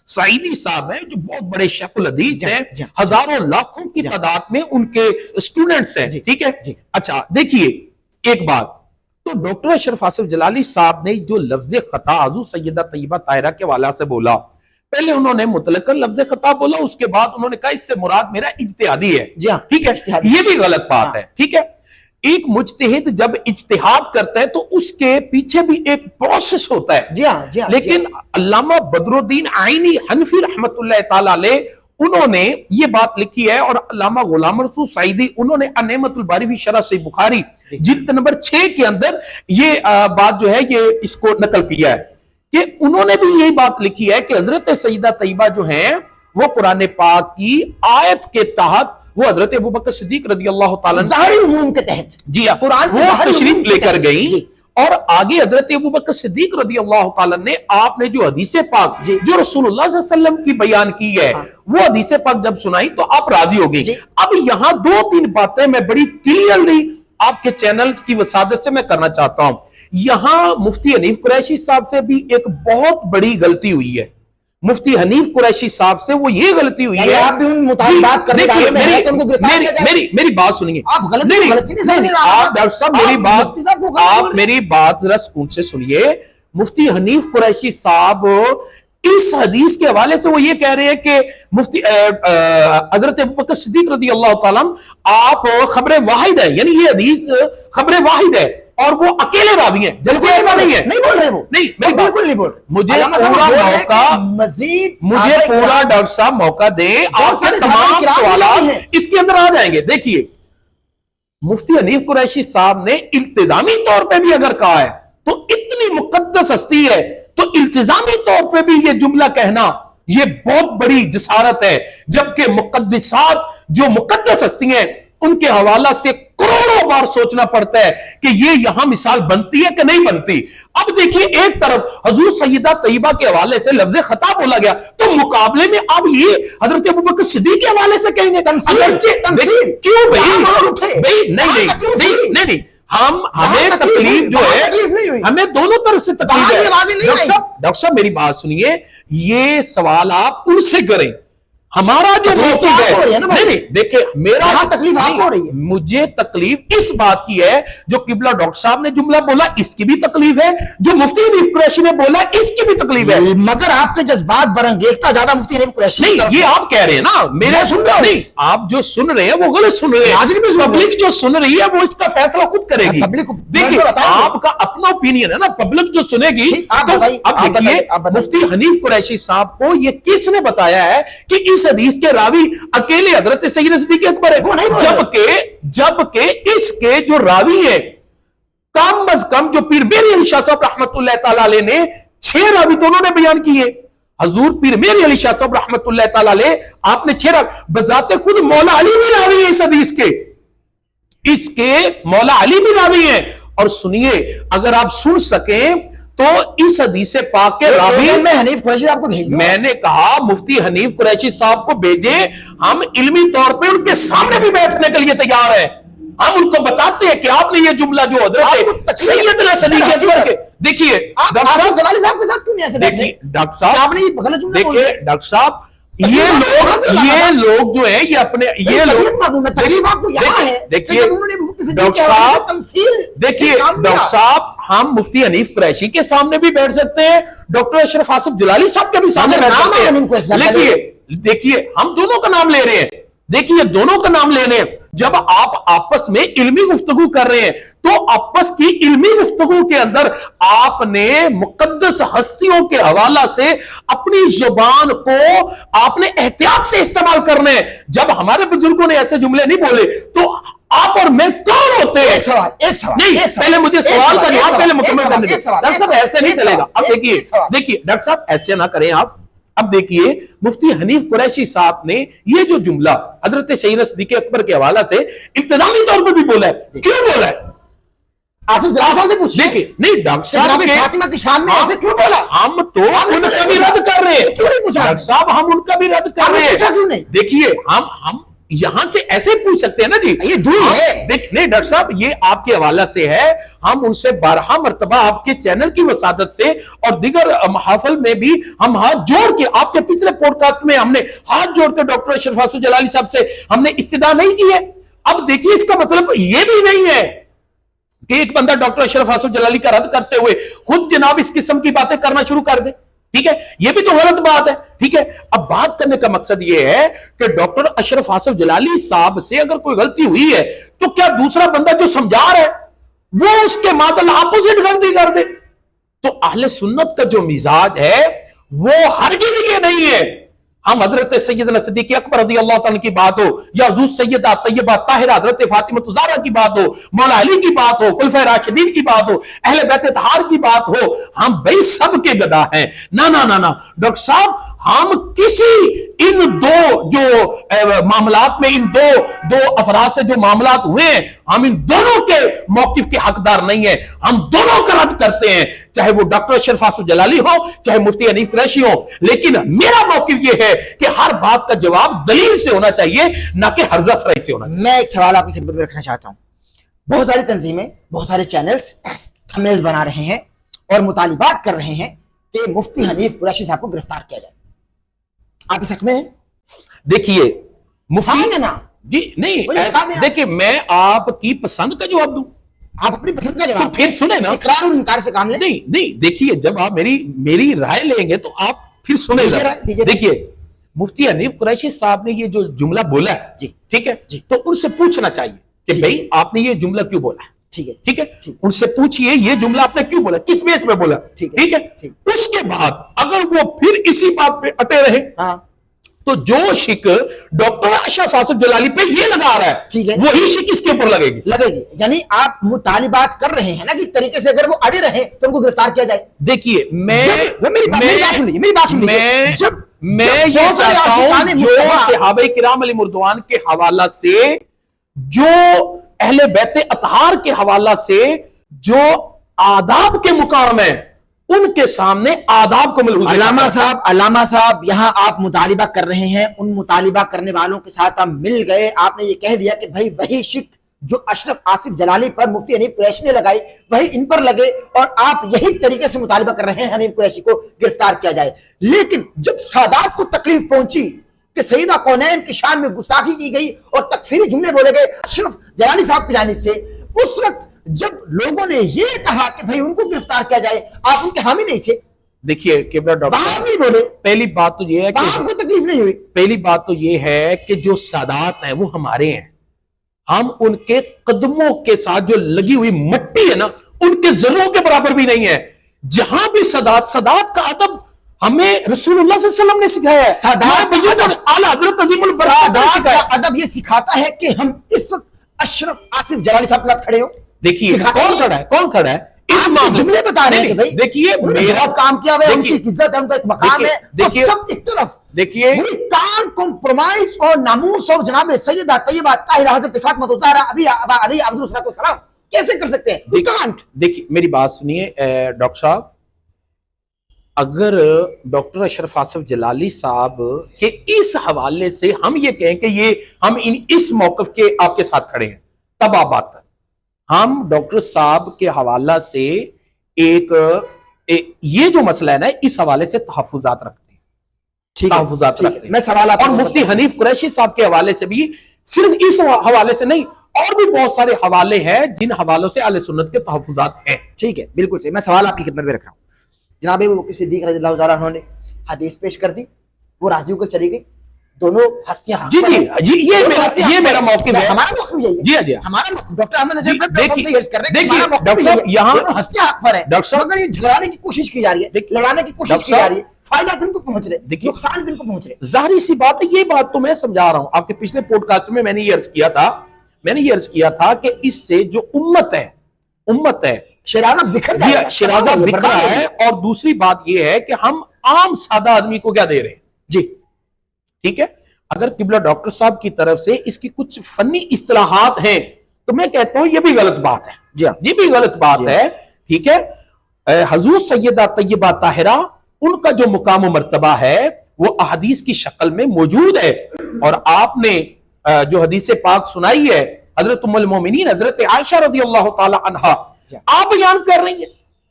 सईदी साहब हैं, जो बहुत बड़े शेखुल हदीस हैं, हजारों लाखों की तादाद में उनके स्टूडेंट्स हैं, ठीक है. अच्छा देखिए एक बात, तो डॉक्टर अशरफ आसिफ जलाली साहब ने जो लफ्ज खता हुज़ूर सैयदा तैयबा ताहिरा के वाला से बोला, पहले उन्होंने मुतलकन लफ्ज खता बोला, उसके बाद उन्होंने कहा इससे मुराद मेरा इज्तिहादी है, ठीक है, ये भी गलत बात है, ठीक है. एक मुज्तहिद जब इज्तिहाद करता है तो उसके पीछे भी एक प्रोसेस होता है, जी हाँ, लेकिन अल्लामा बदरुद्दीन आइनी हनफी रहमतुल्लाह ताला अलैह उन्होंने ये बात लिखी है, और अल्लामा गुलाम रसूल सईदी उन्होंने अनेमतुल बारी फी शरह सहीह बुखारी जिल्द नंबर 6 के अंदर ये बात जो है ये इसको नकल किया है कि उन्होंने भी यही बात लिखी है कि हजरत सईदा तैयबा जो है वो कुरान पाक की आयत के तहत, वो हजरत अबू बकर सिद्दीक रज़ी अल्लाह ताला ज़ाहिरी उमूम के तहत, जी हाँ, कुरान वो तशरीफ लेकर गई, और आगे हजरत अबू बकर सिद्दीक रज़ी अल्लाह ताला ने आपने जो हदीस पाक जो रसूलुल्लाह सल्लल्लाहु अलैहि वसल्लम की बयान की है, वो हदीस पाक जब सुनाई तो आप राजी हो गई. अब यहाँ 2-3 बातें मैं बड़ी क्लियरली आपके चैनल की वसादत से मैं करना चाहता हूं. यहां मुफ्ती हनीफ कुरैशी साहब से भी एक बहुत बड़ी गलती हुई है. मुफ्ती हनीफ कुरैशी साहब से वो ये गलती हुई है, आप भी उन मुताबिक बात कर रहे हैं, मेरी बात सुनिए, आप गलती नहीं समझ रहे, आप डॉक्टर साहब मेरी बात जरा सुकून से सुनिए. मुफ्ती हनीफ कुरैशी साहब इस हदीस के हवाले से वो ये कह रहे हैं कि मुफ्ती हजरत अबू बकर सिद्दीक रज़ी अल्लाह ताला आप खबरें वाहिद है, यानी ये हदीस खबरें वाहिद है और वो अकेले रावी हैं, जबकि ऐसा नहीं है. नहीं बोल रहे वो, नहीं, बिल्कुल नहीं बोल. मुझे पूरा डॉक्टर साहब मौका दे, आपके तमाम सवाल इसके अंदर आ जाएंगे. देखिए मुफ्ती हनीफ कुरैशी साहब ने इल्तिजामी तौर पे भी अगर कहा है तो इतनी मुकद्दस हस्ती है, तो इल्तिजामी तौर पे भी ये जुमला कहना ये बहुत बड़ी जिसारत है, जबकि मुकद्दसात जो मुकद्दस हस्तियां उनके हवाला से करोड़ों बार सोचना पड़ता है कि ये यहां मिसाल बनती है कि नहीं बनती. अब देखिए, एक तरफ हजूर सैयदा तैयबा के हवाले से लफ्ज खता बोला गया, तो मुकाबले में अब ये हजरत अबू बकर सिद्दीक के हवाले से कहेंगे क्यों भाई? नहीं, हमें तकलीफ जो है, हमें दोनों तरफ से तकलीफ है. डॉक्टर साहब मेरी बात सुनिए, ये सवाल आप उनसे करें, हमारा जो मौक़िफ़ है, नहीं देखिए, मेरा तकलीफ आपको हो रही है, मुझे तकलीफ इस बात की है जो किबला डॉक्टर साहब ने जुमला बोला इसकी भी तकलीफ है, जो मुफ्ती हनीफ कुरैशी ने बोला इसकी भी तकलीफ है. मगर आपके जज्बात बरंगेजता ज्यादा मुफ्ती हनीफ कुरैशी नहीं, ये आप कह रहे हैं ना, मेरे सुन रहे नहीं, आप जो सुन रहे हैं वो गलत सुन रहे हैं. पब्लिक जो सुन रही है वो इसका फैसला खुद करेगी. देखिए, आपका अपना ओपिनियन है ना, पब्लिक जो सुनेगी. अब देखिए, मुफ्ती हनीफ कुरैशी साहब को ये किसने बताया है कि इस हदीस के रावी अकेले हजरत सैयदना सिद्दीक़ अकबर है, जबकि इसके जो रावी है कम अज कम जो पीर बेरी शाह साहब रहमतुल्लाह ताला अलैह ने 6 रावी तो उन्होंने बयान किए, हजूर पीर मेरे अली शाह साहब रहमतुल्लाह ताला अलैह आपने छेड़ा बजाते खुद मौला अली भी रावी है इस हदीस के, इसके मौला अली भी रावी हैं। और सुनिए, अगर आप सुन सकें तो इस हदीस पाक के रावी मैं हनीफ कुरैशी आपको भेज दूं। मैंने कहा मुफ्ती हनीफ कुरैशी साहब को भेजे, हम इल्मी तौर पे उनके सामने भी बैठने के लिए तैयार हैं। हम उनको बताते हैं कि आपने ये जुमला जो हजरत सैयदना सदीक अकबर के, देखिए डॉक्टर साहब जलाली साहब के साथ क्यों नहीं ऐसे बैठे? देखिए डॉक्टर साहब, आपने ये गलत जुमला बोल देखिए डॉक्टर साहब, ये लोग जो है ये अपने ये लोग तकलीफ आपको यहाँ है। देखिए डॉक्टर साहब, देखिए डॉक्टर साहब, हम मुफ्ती हनीफ कुरैशी के सामने भी बैठ सकते हैं, डॉक्टर अशरफ आसिफ जलाली साहब के भी सामने बैठ सकते हैं। देखिए हम दोनों का नाम ले रहे हैं, देखिए दोनों का नाम ले रहे हैं। जब आप आपस में इल्मी गुफ्तगू कर रहे हैं तो आपस की इल्मी गुफ्तगू के अंदर आपने मुकद्दस हस्तियों के हवाला से अपनी जुबान को आपने एहतियात से इस्तेमाल करने हैं। जब हमारे बुजुर्गों ने ऐसे जुमले नहीं बोले तो आप और मैं कौन होते हैं? एक सवाल नहीं, पहले मुझे सवाल का जवाब पहले मुकम्मल करने दीजिए। डॉक्टर साहब ऐसे नहीं चलेगा। अब देखिए डॉक्टर साहब ऐसे ना करें आप। अब देखिए मुफ्ती हनीफ कुरैशी साहब ने ये जो जुमला हजरत सैयदना सिद्दीक़ अकबर के हवाला से इंतजामी तौर पर भी बोला है, क्यों बोला है? आसिफ जलाली साहब से पूछिए। देखिए नहीं डॉक्टर साहब फातिमा की शान में ऐसे क्यों बोला? हम तो उनका भी रद्द कर रहे हैं। क्यों नहीं पूछा? डॉक्टर साहब हम उनका भी रद्द कर रहे हैं। क्यों नहीं? देखिए हम यहां से ऐसे पूछ सकते हैं ना जी, ये दूर है। नहीं डॉक्टर साहब, ये आपके हवाला से है। हम उनसे 12 मरतबा आपके चैनल की वसादत से और दीगर महफिल में भी हम हाथ जोड़ के, आपके पिछले पॉडकास्ट में हमने हाथ जोड़ के डॉक्टर अशरफ आसिफ जलाली साहब से हमने इस्तिदा नहीं की है। अब देखिए इसका मतलब ये भी नहीं है कि एक बंदा डॉक्टर अशरफ आसिफ जलाली का रद्द करते हुए खुद जनाब इस किस्म की बातें करना शुरू कर दे। ठीक है, ये भी तो गलत बात है। ठीक है, अब बात करने का मकसद ये है कि डॉक्टर अशरफ आसिफ जलाली साहब से अगर कोई गलती हुई है तो क्या दूसरा बंदा जो समझा रहा है वो उसके मादल अपोजिट गलती कर दे? तो अहले सुन्नत का जो मिजाज है वो हरगिज़ ये नहीं है हम हजरत सैयदना सिद्दीक़ अकबर रज़ियल्लाहु ताला की बात हो या हुज़ूर सैयदा तैयबा ताहिरा हजरत फातिमा ज़हरा की बात हो, मौला अली की बात हो, खुलफाए राशिदीन की बात हो, अहले बैत तहार की बात हो, हम भाई सबके गदा हैं। ना ना ना ना डॉक्टर साहब, हम किसी इन दो जो मामलात में इन दो अफराद से जो मामलात हुए हैं, हम इन दोनों के मौकिफ के हकदार नहीं है। हम दोनों का रद्द करते हैं, चाहे वो डॉक्टर अशरफ आसिफ जलाली हो चाहे मुफ्ती हनीफ कुरैशी हो। लेकिन मेरा मौकिफ ये है कि हर बात का जवाब दलील से होना चाहिए, ना कि हर्जा सराई से होना चाहिए। मैं एक सवाल आपकी खिदमत में रखना चाहता हूं। बहुत सारी तंजीमें, बहुत सारे चैनल्स थंबनेल्स बना रहे हैं और मुतालिबात कर रहे हैं कि मुफ्ती हनीफ कुरैशी साहब को गिरफ्तार किया जाए। आप इस हक में हैं? देखिए मुफ्ती ना जी नहीं, देखिए मैं आपकी पसंद का जवाब दूं, आप अपनी पसंद का जवाब तो फिर सुने ना, इकरार और इनकार से काम लें। नहीं नहीं, देखिए जब आप मेरी राय लेंगे तो आप फिर सुने। देखिए मुफ्ती हनीफ कुरैशी साहब ने ये जो जुमला बोला है जी, ठीक है जी, तो उनसे पूछना चाहिए कि भाई आपने ये जुमला क्यों बोला है? ठीक है, उनसे पूछिए ये जुमला आपने क्यों बोला, किस बेस पे बोला? ठीक है, उसके बाद अगर वो फिर इसी बात पे अटे रहे तो जो शिक डॉक्टर अशरफ आसिफ जलाली पे ये लगा रहा है वही शिक इसके ऊपर लगेगी। यानी आप मुतालिबात कर रहे हैं ना कि तरीके से अगर वो अड़े रहे तो उनको गिरफ्तार किया जाए। देखिए मेरी बात सुन लीजिए। जब मैं ये चाहता हूं जो सहाबा किराम अली मुर्दवान के हवाला से, जो अहले बैते अतहार के हवाला से जो आदाब के मुकाम है उनके सामने आदाब को मिल। अल्लामा साहब यहाँ आप मुतालिबा कर रहे हैं, उन मुतालिबा करने वालों के साथ आप मिल गए। आपने ये कह दिया कि भाई वही शिक जो अशरफ आसिफ जलाली पर मुफ्ती हनीफ कुरैशी ने लगाई वही इन पर लगे और आप यही तरीके से मुतालिबा कर रहे हैं हनीफ कुरैशी को गिरफ्तार किया जाए। लेकिन जब सादात को तकलीफ पहुंची कि सईदा कौनैन की शान में गुस्ताखी की गई और तकफीरी जुमले बोले गए अशरफ जलाली साहब की जानिब से, उस वक्त जब लोगों ने ये कहा कि भाई उनको गिरफ्तार किया जाए, आप उनके हामी नहीं थे। देखिए किबरा डॉक्टर नहीं बोले। पहली बात तो ये है कि आपको तकलीफ नहीं हुई। पहली बात तो ये है कि जो सादात हैं वो हमारे हैं, हम उनके कदमों के साथ जो लगी हुई मट्टी है ना उनके जर्रों के बराबर भी नहीं है। जहां भी सदात का अदब हमें रसूलुल्लाह सल्लल्लाहु अलैहि वसल्लम ने सिखाया है। सादात का अदब ये सिखाता है कि हम इस वक्त अशरफ आसिफ जलाली साहब के साथ खड़े हो। देखिए कौन खड़ा है इस मामले जुमले बता रहे हैं कि भाई देखिए उन्होंने मेरा बहुत काम किया हुआ है, उनकी देखिए, इज्जत है, उनका एक मकाम है, देखिए, और सब एक तरफ देखिए we can't compromise और नामूस और जनाब सैयदा तैयबा ताहिरा हजरत फातिमा ज़हरा अभी अली अफ़ज़ल सलाम कैसे कर सकते हैं? We can't। देखिए मेरी बात सुनिए डॉक्टर साहब, अगर डॉक्टर अशरफ आसिफ जलाली साहब के इस हवाले से हम ये कहें कि ये हम इस मौक़िफ़ के आपके साथ खड़े हैं, तब आप बात करें। हम डॉक्टर साहब के हवाला से ये जो मसला है ना, इस हवाले से तहफ़्फ़ुज़ात रखते हैं, ठीक है, तहफ़्फ़ुज़ात ठीक है। रखते हैं। मैं सवाल आपको और मुफ्ती हनीफ कुरैशी साहब के हवाले से भी, सिर्फ इस हवाले से नहीं, और भी बहुत सारे हवाले हैं जिन हवालों से अहले सुन्नत के तहफ़्फ़ुज़ात हैं। ठीक है, बिल्कुल सही। मैं सवाल आपकी खिदमत में रख रहा हूँ। जनाब अबू बकर सिद्दीक़ रज़ियल्लाहु ताला अन्हु ने हदीस पेश कर दी, वो राज़ी होकर चली गई, दोनों हस्तियां जी जी जी, ये मेरा मौक़िफ़ है। हमारा मौक़िफ़ यही है। जी जी, हमारा डॉक्टर अहमद नज़र जी, पर देखिए, से अर्ज़ कर रहे हैं कि देखिए, हमारा मौक़िफ़ डॉक्टर यही साहब, है। यहाँ दोनों हस्तियां हक़ पर है, डॉक्टर साहब, मगर ये झगड़ाने की कोशिश की जा रही है, लड़ाने की कोशिश की जा रही है, फायदा किन को पहुंच रहे, देखिए, नुकसान किन को पहुंच रहे। जाहिर सी बात है, ये बात तो मैं समझा रहा हूं। आपके पिछले पॉडकास्ट में मैंने ये अर्ज किया था कि इससे जो उम्मत है शराज़ा बिखर जाएगा, शराज़ा बिखर रहा है। और दूसरी बात यह है कि हम आम सादा आदमी को क्या दे रहे हैं। जी ठीक है, अगर किबला डॉक्टर साहब की तरफ से इसकी कुछ फनी इस्तिलाहात हैं तो मैं कहता हूं ये भी गलत बात है। जी हाँ। ये भी गलत बात है। ठीक है, हुजूर सैयदा तैयबा ताहिरा, उनका जो मुकाम व मर्तबा है वो अहदीस की शक्ल में मौजूद है। और आपने जो हदीस पाक सुनाई है हजरत उम्मुल मोमिनीन हजरत आयशा रज़ियल्लाहु ताला अन्हा, आप बयान कर रही हैं।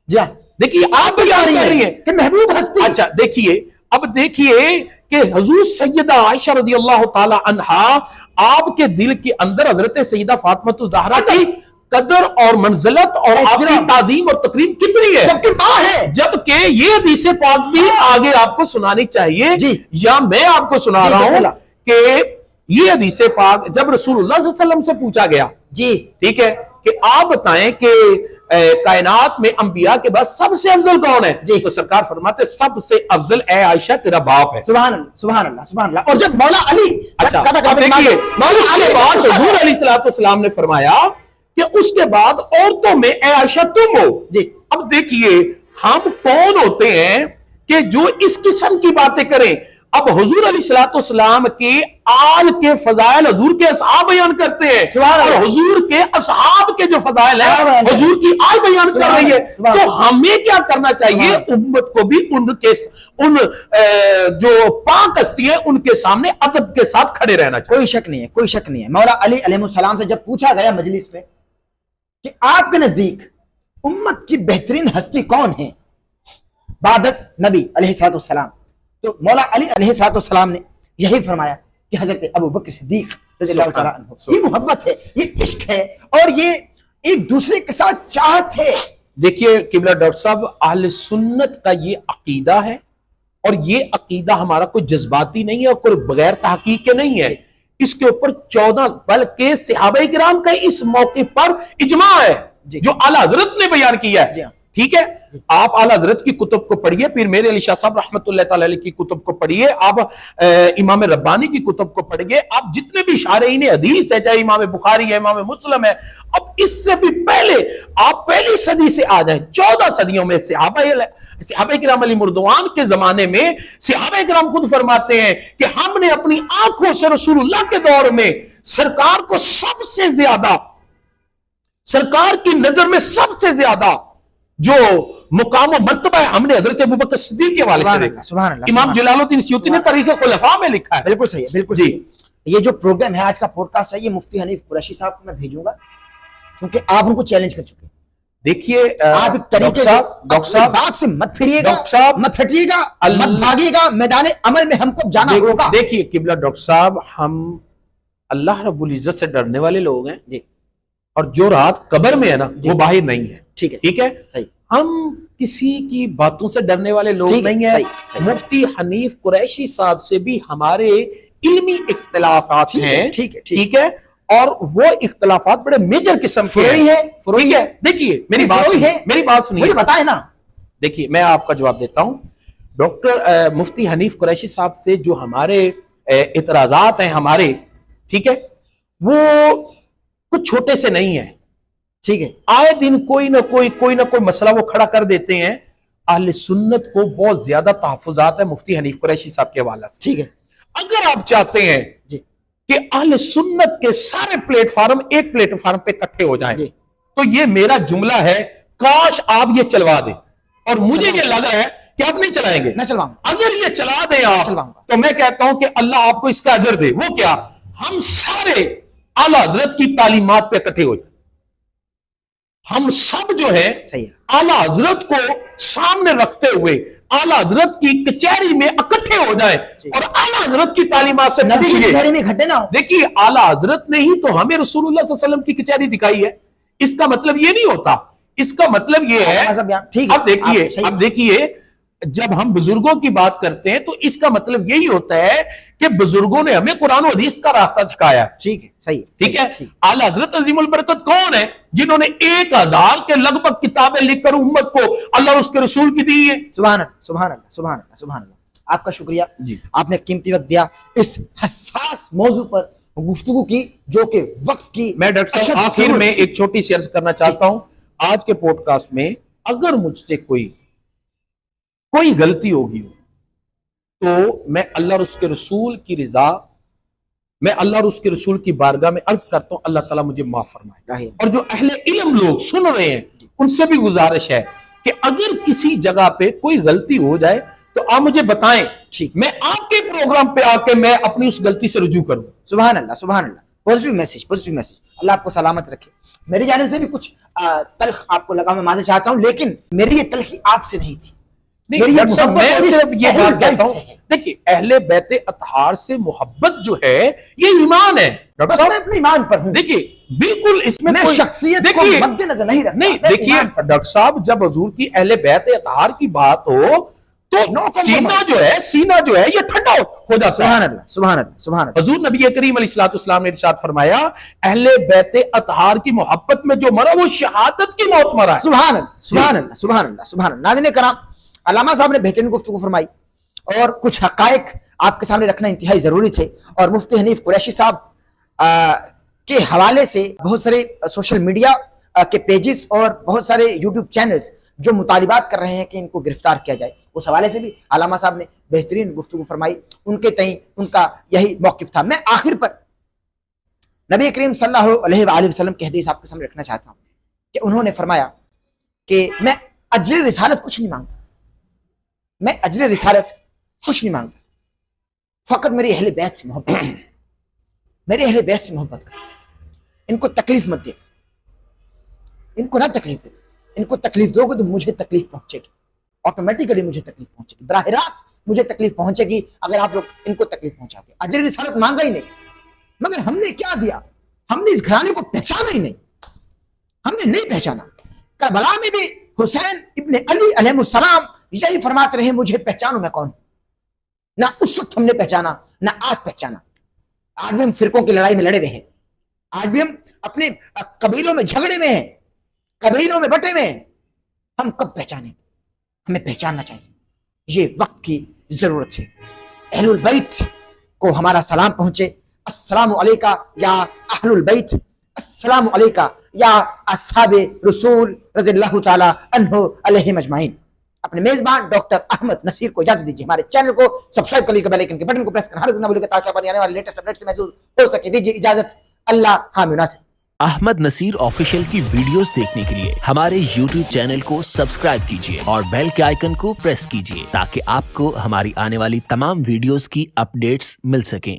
जी हाँ। देखिए आप बयान कर रही हैं कि महबूब हस्ती। अच्छा देखिए, अब देखिए कि हुजूर सैयदा आयशा रज़ियल्लाहु ताला अन्हा, आपके दिल के अंदर हजरत सैयदा फातिमा ज़हरा की कदर और मंजिलत और आपकी ताज़ीम और तकरीम कितनी है, जबकि मां है। जबकि ये हदीस पाक भी आगे आपको सुनानी चाहिए जी। या मैं आपको सुना रहा हूं कि ये हदीस पाक जब रसूलुल्लाह सल्लल्लाहु अलैहि वसल्लम से पूछा गया, जी ठीक है, कि आप बताएं कि कायनात में अंबिया के बाद सबसे अफजल कौन है, जी। तो सरकार फरमाते सबसे अफजल ए आयशा तेरा बाप है। सुभान अल्लाह, सुभान अल्लाह, सुभान अल्लाह। और जब मौला अली, अच्छा कदा अब देखिए, उसके बाद हुजूर अली अलैहिस्सलाम ने फरमाया कि उसके बाद औरतों में ए आयशा तुम हो। जी। अब देखिए हम कौन होते हैं कि जो इस किस्म की बातें करें। अब हुजूर अलैहिस्सलाम के आल के फजाइल हुजूर के असहाब बयान करते हैं और हुजूर के असहाब के जो फजाइल है हुजूर की आल बयान कर रही है। तो हमें क्या करना चाहिए, उम्मत को भी उन जो पाक हस्ती है उनके सामने अदब के साथ खड़े रहना चाहिए। कोई शक नहीं है, कोई शक नहीं है। मौला अली अलैहिस्सलाम से जब पूछा गया मजलिस में कि आपके नजदीक उम्मत की बेहतरीन हस्ती कौन है बादस नबी अलैहिस्सलाम, तो मौला अली अलैहिस्सलाम ने यही फरमाया कि हजरत अबू बकर सिद्दीक रज़ियल्लाहु ताला अन्हु। ये मोहब्बत है, ये इश्क है, और ये एक दूसरे के साथ चाहत है। देखिए किबला डॉक्टर साहब, अहले सुन्नत का ये अकीदा है और ये अकीदा हमारा कोई जज्बाती नहीं है और कोई बगैर तहकीक के नहीं है। इसके ऊपर 14 बल्कि सहाबाए किराम का इस मौके पर इजमा है जो आला हजरत ने बयान किया है। ठीक है, आप आला हजरत की कुतुब को पढ़िए, पीर मेरे अली शाह साहब रहमतुल्लाह तआला अलैह की कुतुब को पढ़िए, आप इमाम रब्बानी की कुतुब को पढ़िए, आप जितने भी शारीन हदीस है, चाहे इमाम बुखारी है, इमाम मुस्लिम है, अब इससे भी पहले आप पहली सदी से आ जाएं, 14 सदियों में सहाबाए किराम अली मुर्दवान के जमाने में सहाबाए किराम खुद फरमाते हैं कि हमने अपनी आंखों से रसूलुल्लाह के दौर में सरकार को सबसे ज्यादा, सरकार की नजर में सबसे ज्यादा जो मुकाम और मर्तबा है हमने हजरत अबू बकर सिद्दीक के हवाले से देखा। सुभान अल्लाह, इमाम जलालुद्दीन सयूती ने तारीख खुलफा में लिखा है। बिल्कुल सही है, बिल्कुल सही है। ये जो प्रोग्राम है आज का पॉडकास्ट है, ये मुफ्ती हनीफ कुरैशी साहब को मैं भेजूंगा क्योंकि आप उनको चैलेंज कर चुके हैं। देखिए आप एक तरीके से डॉक्टर साहब बात से मत फिरिएगा, डॉक्टर साहब मत हटिएगा, मत भागिएगा, मैदान अमल में हमको जाना होगा। देखिए किबला डॉक्टर साहब, हम अल्लाह रब्बुल इज्जत से डरने वाले लोग हैं जी, और जो रात कब्र में है ना वो बाहर नहीं है। ठीक है, ठीक है, सही। हम किसी की बातों से डरने वाले लोग नहीं है। मुफ्ती हनीफ कुरैशी साहब से भी हमारे इल्मी इख्तिलाफात हैं। ठीक है, ठीक है, और वो इख्तिलाफात बड़े मेजर किस्म के हैं। ठीक है, देखिए मेरी बात सुनिए, बताए ना। देखिए मैं आपका जवाब देता हूं। डॉक्टर मुफ्ती हनीफ कुरैशी साहब से जो हमारे इतराजात हैं हमारे, ठीक है, वो कुछ छोटे से नहीं है। ٹھیک ہے. آئے دن کوئی نہ کوئی مسئلہ وہ کھڑا کر دیتے ہیں. اہل سنت کو بہت زیادہ تحفظات ہے مفتی حنیف قریشی صاحب کے حوالے سے. ٹھیک ہے. اگر آپ چاہتے ہیں جی کہ اہل سنت کے سارے پلیٹ فارم ایک پلیٹ فارم پہ اکٹھے ہو جائیں تو یہ میرا جملہ ہے, کاش آپ یہ چلوا دیں. اور مجھے یہ لگ رہا ہے کہ آپ نہیں چلائیں گے. میں چلواؤں گا. اگر یہ چلا دیں آپ تو میں کہتا ہوں کہ اللہ آپ کو اس کا اجر دے. وہ کیا, ہم سارے اعلیٰ حضرت کی تعلیمات پہ اکٹھے ہو جائیں. ہم سب جو ہے اعلیٰ حضرت کو سامنے رکھتے ہوئے اعلیٰ حضرت کی کچہری میں اکٹھے ہو جائیں اور اعلیٰ حضرت کی تعلیمات سے نبی کی کچہری میں اکٹھے نہ ہو. دیکھیے اعلیٰ حضرت نے ہی تو ہمیں رسول اللہ صلی اللہ علیہ وسلم کی کچہری دکھائی ہے. اس کا مطلب یہ نہیں ہوتا, اس کا مطلب یہ ہے, اب دیکھیے جب ہم بزرگوں کی بات کرتے ہیں تو اس کا مطلب یہی ہوتا ہے کہ بزرگوں نے ہمیں قرآن و حدیث کا راستہ دکھایا. ٹھیک ہے, صحیح, ٹھیک ہے. اعلیٰ حضرت عظیم البرکت کون ہے جنہوں نے 1000 کے لگ بھگ کتابیں لکھ کر امت کو اللہ اور اس کے رسول کی دی ہے. سبحان اللہ, سبحان اللہ, سبحان اللہ, سبحان اللہ. آپ کا شکریہ, آپ نے قیمتی وقت دیا اس حساس موضوع پر گفتگو کی جو کہ وقت کی. میں ڈاکٹر صاحب آخر میں ایک چھوٹی سی عرض کرنا چاہتا ہوں. آج کے پوڈ کاسٹ میں اگر مجھ سے کوئی غلطی ہوگی تو میں اللہ اور اس کے رسول کی رضا, میں اللہ اور اس کے رسول کی بارگاہ میں عرض کرتا ہوں اللہ تعالیٰ مجھے معاف فرمائے. اور جو اہل علم لوگ سن رہے ہیں ان سے بھی گزارش ہے کہ اگر کسی جگہ پہ کوئی غلطی ہو جائے تو آپ مجھے بتائیں, میں آپ کے پروگرام پہ آ کے میں اپنی اس غلطی سے رجوع کروں. سبحان اللہ, سبحان اللہ. Positive message, positive message. اللہ آپ کو سلامت رکھے. میری جانب سے بھی کچھ تلخ آپ کو لگا, میں معذرت چاہتا ہوں, لیکن میری یہ تلخی آپ سے نہیں تھی. میں صرف یہ بات کہتا ہوں, دیکھیے اہل بیت اطہار سے محبت جو ہے یہ ایمان ہے. میں اپنے ایمان پر ہوں. دیکھیے بالکل اس میں شخصیت کو مد نظر نہیں رکھتا. نہیں دیکھیے ڈاکٹر صاحب, جب حضور کی اہل بیت اطہار کی بات ہو تو سینہ جو ہے یہ ٹھنڈا ہو جاتا ہے. سبحان اللہ, سبحان اللہ, سبحان اللہ. حضور نبی کریم علیہ الصلوۃ والسلام نے ارشاد فرمایا اہل بیت اطہار کی محبت میں جو مرا وہ شہادت کی موت مرا ہے. سبحان اللہ, سبحان اللہ, سبحان اللہ, سبحان اللہ. ناظرین کرام, علامہ صاحب نے بہترین گفتگو فرمائی اور کچھ حقائق آپ کے سامنے رکھنا انتہائی ضروری تھے. اور مفتی حنیف قریشی صاحب کے حوالے سے بہت سارے سوشل میڈیا کے پیجز اور بہت سارے یوٹیوب چینلز جو مطالبات کر رہے ہیں کہ ان کو گرفتار کیا جائے, اس حوالے سے بھی علامہ صاحب نے بہترین گفتگو فرمائی. ان کے تئیں ان کا یہی موقف تھا. میں آخر پر نبی کریم صلی اللہ علیہ وآلہ وسلم کی حدیث آپ کے سامنے رکھنا چاہتا ہوں کہ انہوں نے فرمایا کہ میں اجر رسالت کچھ نہیں مانگتا, میں اجر رسالت کچھ نہیں مانگتا, فقط میری اہل بیت سے محبت, میرے اہل بیت سے محبت کر. ان کو تکلیف مت دے, ان کو نہ تکلیف دے. ان کو تکلیف دو گے تو مجھے تکلیف پہنچے گی, آٹومیٹیکلی مجھے تکلیف پہنچے گی, براہ راست مجھے تکلیف پہنچے گی اگر آپ لوگ ان کو تکلیف پہنچا گے. اجر رسالت مانگا ہی نہیں, مگر ہم نے کیا دیا, ہم نے اس گھرانے کو پہچانا ہی نہیں, ہم نے نہیں پہچانا. کربلا میں بھی حسین ابن علی علیہ السلام یہی فرماتے رہے مجھے پہچانو میں کون. نہ اس وقت ہم نے پہچانا نہ آج پہچانا. آج بھی ہم فرقوں کی لڑائی میں لڑے ہوئے ہیں, آج بھی ہم اپنے قبیلوں میں جھگڑے میں ہیں, قبیلوں میں بٹے میں ہیں. ہم کب پہچانیں؟ ہمیں پہچاننا چاہیے, یہ وقت کی ضرورت ہے. اہل البیت کو ہمارا سلام پہنچے. السلام علیکہ یا اہل البیت, السلام علیکہ یا اصحاب رسول رضی اللہ تعالی عنہ علیہم اجمعین. اپنے میزبان ڈاکٹر احمد نصیر کو اجازت دیجیے. ہمارے چینل کو سبسکرائب کر لیجیے, بیل آئیکن کے بٹن کو پریس کرنا نہ بھولیے تاکہ ہماری آنے والے لیٹسٹ اپڈیٹ سے محظوظ ہو سکے. دیجیے اجازت. اللہ حامی ناصر. احمد نصیر آفیشیل کی ویڈیوز دیکھنے کے لیے ہمارے یوٹیوب چینل کو سبسکرائب کیجیے اور بیل کے آئیکن کو پریس کیجیے تاکہ آپ کو ہماری آنے والی تمام ویڈیوز کی اپڈیٹس مل سکیں.